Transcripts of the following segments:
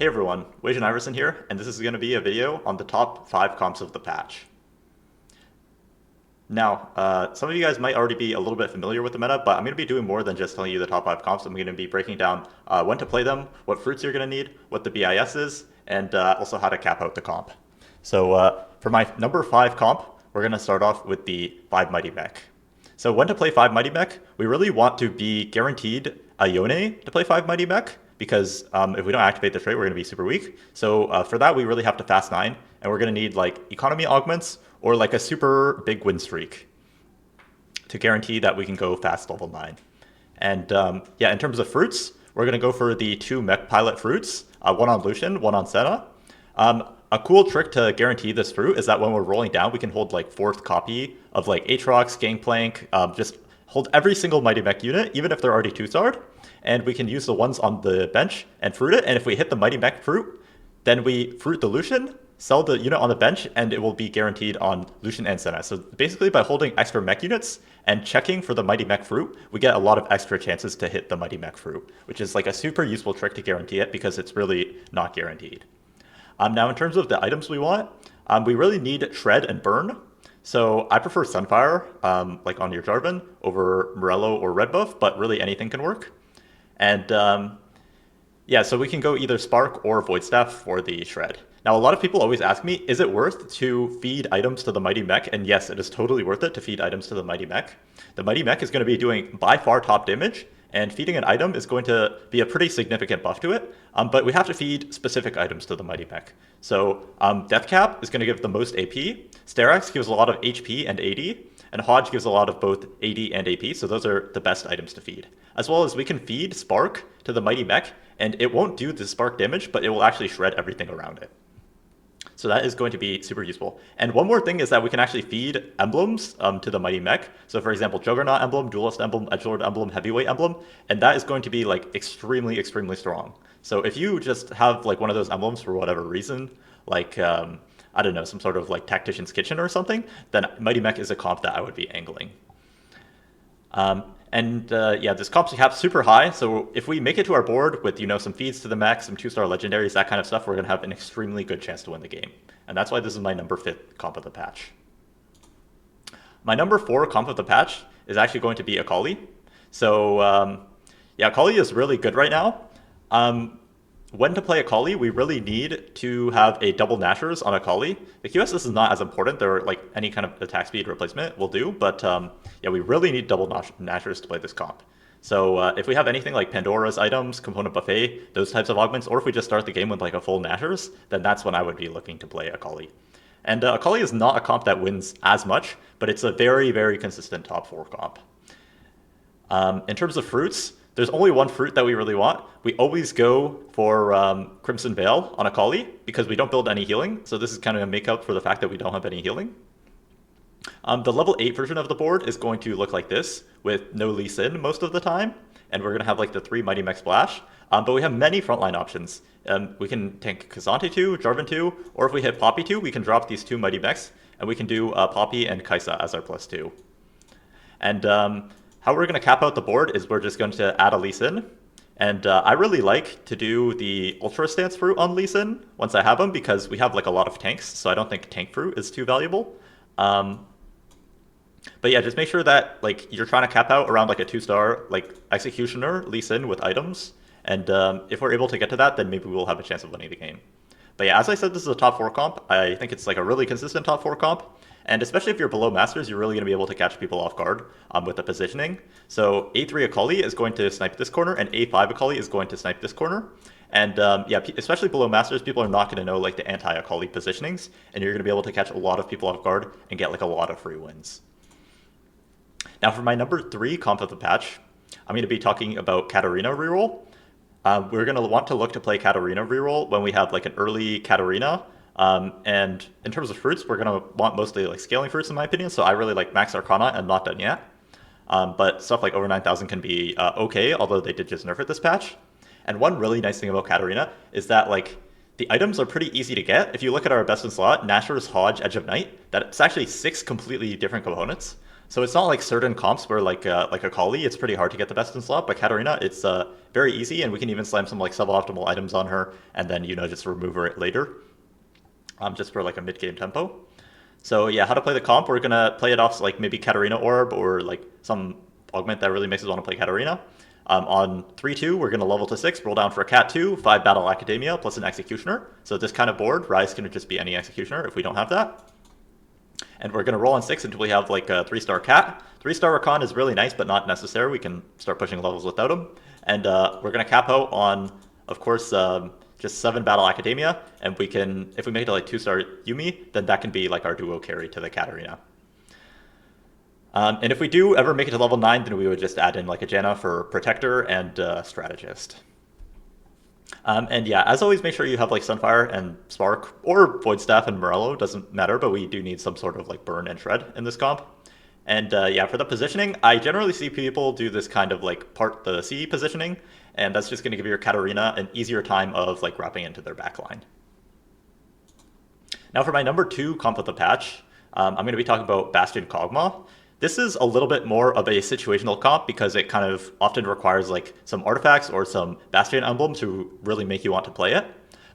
Hey everyone, Wajan Iverson here, and this is going to be a video on the top 5 comps of the patch. Now, some of you guys might already be a little bit familiar with the meta, but I'm going to be doing more than just telling you the top 5 comps. I'm going to be breaking down when to play them, what fruits you're going to need, what the BIS is, and also how to cap out the comp. So for my number 5 comp, we're going to start off with the 5 Mighty Mech. So when to play 5 Mighty Mech, we really want to be guaranteed a Yone to play 5 Mighty Mech, because if we don't activate the trait, we're going to be super weak. So for that, we really have to fast 9, and we're going to need like economy augments or like a super big win streak to guarantee that we can go fast level 9. And yeah, in terms of fruits, we're going to go for the 2 mech pilot fruits, one on Lucian, one on Senna. A cool trick to guarantee this fruit is that when we're rolling down, we can hold like 4th copy of like Aatrox, Gangplank, just hold every single Mighty Mech unit, even if they're already 2-starred. And we can use the ones on the bench and fruit it. And if we hit the Mighty Mech fruit, then we fruit the Lucian, sell the unit on the bench, and it will be guaranteed on Lucian and Senna. So basically by holding extra mech units and checking for the Mighty Mech fruit, we get a lot of extra chances to hit the Mighty Mech fruit, which is like a super useful trick to guarantee it because it's really not guaranteed. Now in terms of the items we want, we really need Shred and Burn. So I prefer Sunfire, like on your Jarvan, over Morello or Red Buff, but really anything can work. And yeah, so we can go either Spark or Void Staff for the Shred. Now, a lot of people always ask me, is it worth to feed items to the Mighty Mech? And yes, it is totally worth it to feed items to the Mighty Mech. The Mighty Mech is going to be doing by far top damage, and feeding an item is going to be a pretty significant buff to it, but we have to feed specific items to the Mighty Mech. So Death Cap is going to give the most AP, Sterak's gives a lot of HP and AD, and Hodge gives a lot of both AD and AP, so those are the best items to feed. As well as we can feed Spark to the Mighty Mech, and it won't do the Spark damage, but it will actually shred everything around it. So that is going to be super useful. And one more thing is that we can actually feed emblems to the Mighty Mech. So for example, Juggernaut emblem, Duelist emblem, Edgelord emblem, Heavyweight emblem, and that is going to be like extremely, extremely strong. So if you just have like one of those emblems for whatever reason, like I don't know, some sort of like Tactician's Kitchen or something, then Mighty Mech is a comp that I would be angling. Yeah, this comp cap super high, so if we make it to our board with, you know, some feeds to the mech, some 2-star legendaries, that kind of stuff, we're going to have an extremely good chance to win the game. And that's why this is my number 5th comp of the patch. My number 4 comp of the patch is actually going to be Akali. So yeah, Akali is really good right now. When to play Akali, we really need to have a double Nashers on Akali. The QS is not as important. There are like any kind of attack speed replacement will do, but yeah, we really need double Nashers to play this comp. So if we have anything like Pandora's items, Component Buffet, those types of augments, or if we just start the game with like a full Nashers, then that's when I would be looking to play Akali. And Akali is not a comp that wins as much, but it's a very, very consistent top 4 comp. In terms of fruits, there's only one fruit that we really want. We always go for Crimson Veil on Akali because we don't build any healing. So this is kind of a make up for the fact that we don't have any healing. The level 8 version of the board is going to look like this with no Lee Sin most of the time. And we're going to have like the 3 Mighty Mech Splash. But we have many frontline options. We can tank Kazante 2, Jarvan 2, or if we hit Poppy 2, we can drop these 2 Mighty Mechs. And we can do Poppy and Kaisa as our +2. And how we're going to cap out the board is we're just going to add a Lee Sin. And I really like to do the Ultra Stance fruit on Lee Sin once I have him because we have like a lot of tanks, so I don't think tank fruit is too valuable. But yeah, just make sure that like you're trying to cap out around like a 2-star like Executioner Lee Sin with items. And if we're able to get to that, then maybe we'll have a chance of winning the game. But yeah, as I said, this is a top 4 comp. I think it's like a really consistent top 4 comp. And especially if you're below Masters, you're really going to be able to catch people off guard with the positioning. So A3 Akali is going to snipe this corner, and A5 Akali is going to snipe this corner. And yeah, especially below Masters, people are not going to know like the anti-Akali positionings, and you're going to be able to catch a lot of people off guard and get like a lot of free wins. Now for my number 3 comp of the patch, I'm going to be talking about Katarina reroll. We're going to want to look to play Katarina reroll when we have like an early Katarina. And in terms of fruits, we're going to want mostly like scaling fruits in my opinion. So I really like Max Arcana and Not Done Yet. But stuff like over 9,000 can be okay, although they did just nerf it this patch. And one really nice thing about Katarina is that like the items are pretty easy to get. If you look at our best in slot, Nashor's Hodge, Edge of Night, that's actually 6 completely different components. So it's not like certain comps where like Akali, it's pretty hard to get the best in slot, but Katarina, it's very easy, and we can even slam some like suboptimal items on her, and then just remove her later, just for like a mid game tempo. So yeah, how to play the comp? We're gonna play it off like maybe Katarina Orb or like some augment that really makes us want to play Katarina. On 3-2, we're gonna level to 6, roll down for a Cat 2, 5 Battle Academia plus an Executioner. So this kind of board, Rise can just be any Executioner if we don't have that. And we're going to roll on 6 until we have like a 3-star Cat. 3-star Rakan is really nice, but not necessary. We can start pushing levels without him. And we're going to cap out on, of course, just 7 Battle Academia. And we can, if we make it to like 2-star Yuumi, then that can be like our duo carry to the Katarina. And if we do ever make it to level 9, then we would just add in like a Janna for Protector and Strategist. And yeah, as always, make sure you have like Sunfire and Spark, or Void Staff and Morello, doesn't matter, but we do need some sort of like burn and shred in this comp. And yeah, for the positioning, I generally see people do this kind of like part the C positioning, and that's just going to give your Katarina an easier time of like wrapping into their backline. Now for my number 2 comp of the patch, I'm going to be talking about Bastion Kog'maw. This is a little bit more of a situational comp because it kind of often requires like some artifacts or some Bastion emblems to really make you want to play it.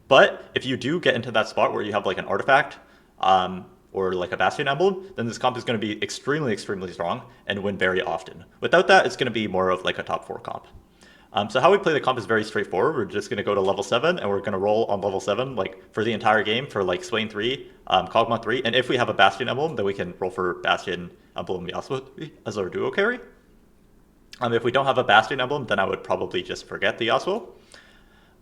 But if you do get into that spot where you have like an artifact or like a Bastion emblem, then this comp is going to be extremely, extremely strong and win very often. Without that, it's going to be more of like a top 4 comp. So how we play the comp is very straightforward. We're just going to go to level 7, and we're going to roll on level 7 like for the entire game for like Swain 3, Kog'Maw 3, and if we have a Bastion emblem, then we can roll for Bastion emblem Yasuo as our duo carry. If we don't have a Bastion emblem, then I would probably just forget the Yasuo.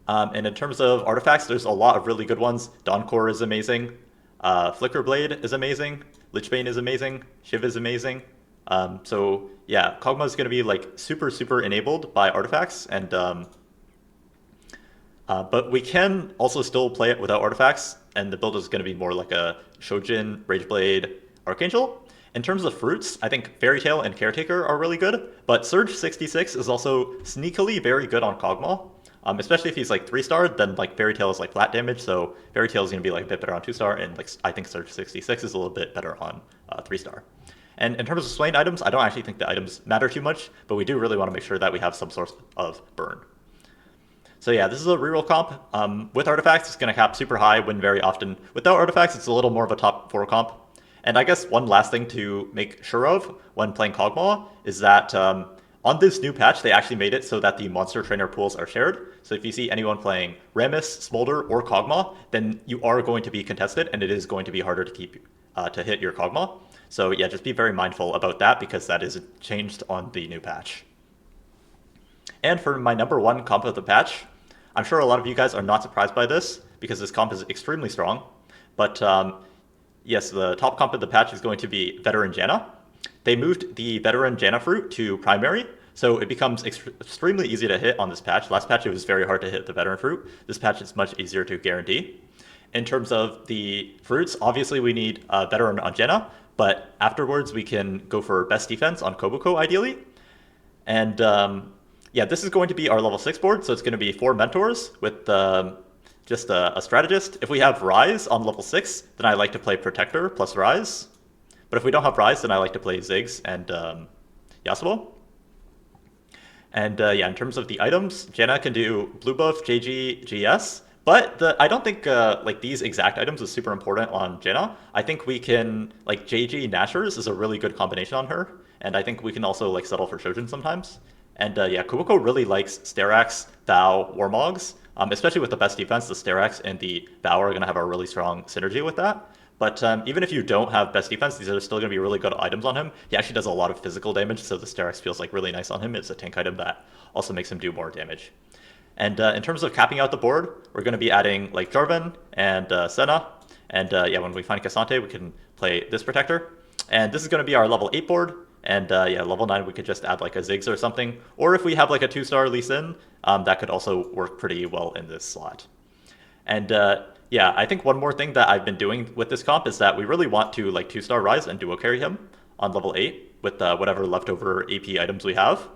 And in terms of artifacts, there's a lot of really good ones. Dawncore is amazing. Flicker Blade is amazing. Lichbane is amazing. Shiv is amazing. So yeah, Kog'Maw is going to be like super, super enabled by artifacts, and but we can also still play it without artifacts, and the build is going to be more like a Shojin, Rageblade, Archangel. In terms of fruits, I think Fairy Tail and Caretaker are really good, but Surge 66 is also sneakily very good on Kog'Maw. Especially if he's like 3-star, then like Fairy Tail is like flat damage, so Fairy Tail is going to be like a bit better on 2-star, and like I think Surge 66 is a little bit better on 3-star. And in terms of Swain items, I don't actually think the items matter too much, but we do really want to make sure that we have some source of burn. So yeah, this is a reroll comp. With artifacts, it's going to cap super high, win very often. Without artifacts, it's a little more of a top 4 comp. And I guess one last thing to make sure of when playing Kog'Maw is that on this new patch, they actually made it so that the monster trainer pools are shared. So if you see anyone playing Rammus, Smolder, or Kog'Maw, then you are going to be contested, and it is going to be harder to keep to hit your Kog'Maw. So yeah, just be very mindful about that because that is changed on the new patch. And for my number 1 comp of the patch, I'm sure a lot of you guys are not surprised by this because this comp is extremely strong. But yes, the top comp of the patch is going to be Veteran Janna. They moved the Veteran Janna fruit to primary, so it becomes extremely easy to hit on this patch. Last patch, it was very hard to hit the Veteran fruit. This patch is much easier to guarantee. In terms of the fruits, obviously we need a Veteran on Janna, but afterwards we can go for best defense on Kobuko ideally. And yeah, this is going to be our level 6 board, so it's going to be 4 mentors with just a strategist. If we have Rise on level 6, then I like to play Protector plus Rise. But if we don't have Rise, then I like to play Ziggs and Yasuo. And yeah, in terms of the items, Janna can do blue buff, JG, GS. But I don't think like these exact items is super important on Janna. I think we can, like JG Nashers is a really good combination on her. And I think we can also like settle for Shojin sometimes. And yeah, Kobuko really likes Sterax, Vow, Warmogs. Especially with the best defense, the Sterax and the Vow are going to have a really strong synergy with that. But even if you don't have best defense, these are still going to be really good items on him. He actually does a lot of physical damage, so the Sterax feels like really nice on him. It's a tank item that also makes him do more damage. And in terms of capping out the board, we're going to be adding like Jarvan and Senna. And yeah, when we find Cassante, we can play this Protector. And this is going to be our level 8 board. And yeah, level 9, we could just add like a Ziggs or something. Or if we have like a 2-star Lee Sin, that could also work pretty well in this slot. And yeah, I think one more thing that I've been doing with this comp is that we really want to like 2-star Rise and duo carry him on level 8 with whatever leftover AP items we have.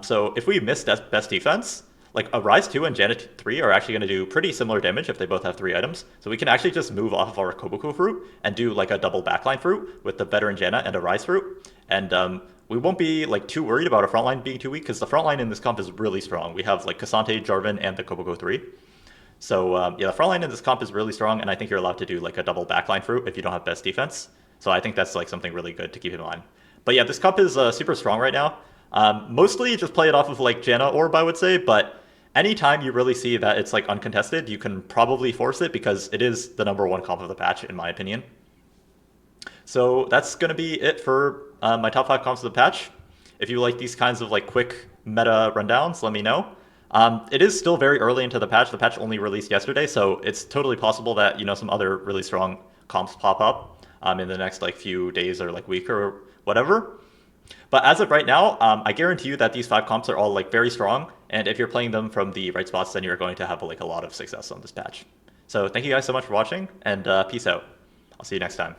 So if we miss best defense, like a Rise 2 and Janna 3 are actually going to do pretty similar damage if they both have 3 items. So we can actually just move off of our Kobuko fruit and do like a double backline fruit with the Veteran Janna and a Rise fruit. And we won't be like too worried about our front line being too weak because the front line in this comp is really strong. We have like Cassante, Jarvan, and the Kog'Maw 3. So yeah, the front line in this comp is really strong, and I think you're allowed to do like a double backline fruit if you don't have best defense. So I think that's like something really good to keep in mind. But yeah, this comp is super strong right now. Mostly just play it off of like Janna Orb, I would say, but anytime you really see that it's like uncontested, you can probably force it because it is the #1 comp of the patch, in my opinion. So that's going to be it for my top 5 comps of the patch. If you like these kinds of like quick meta rundowns, let me know. It is still very early into the patch. The patch only released yesterday, so it's totally possible that some other really strong comps pop up in the next like few days or like week or whatever. But as of right now, I guarantee you that these 5 comps are all like very strong, and if you're playing them from the right spots, then you're going to have like a lot of success on this patch. So thank you guys so much for watching, and peace out. I'll see you next time.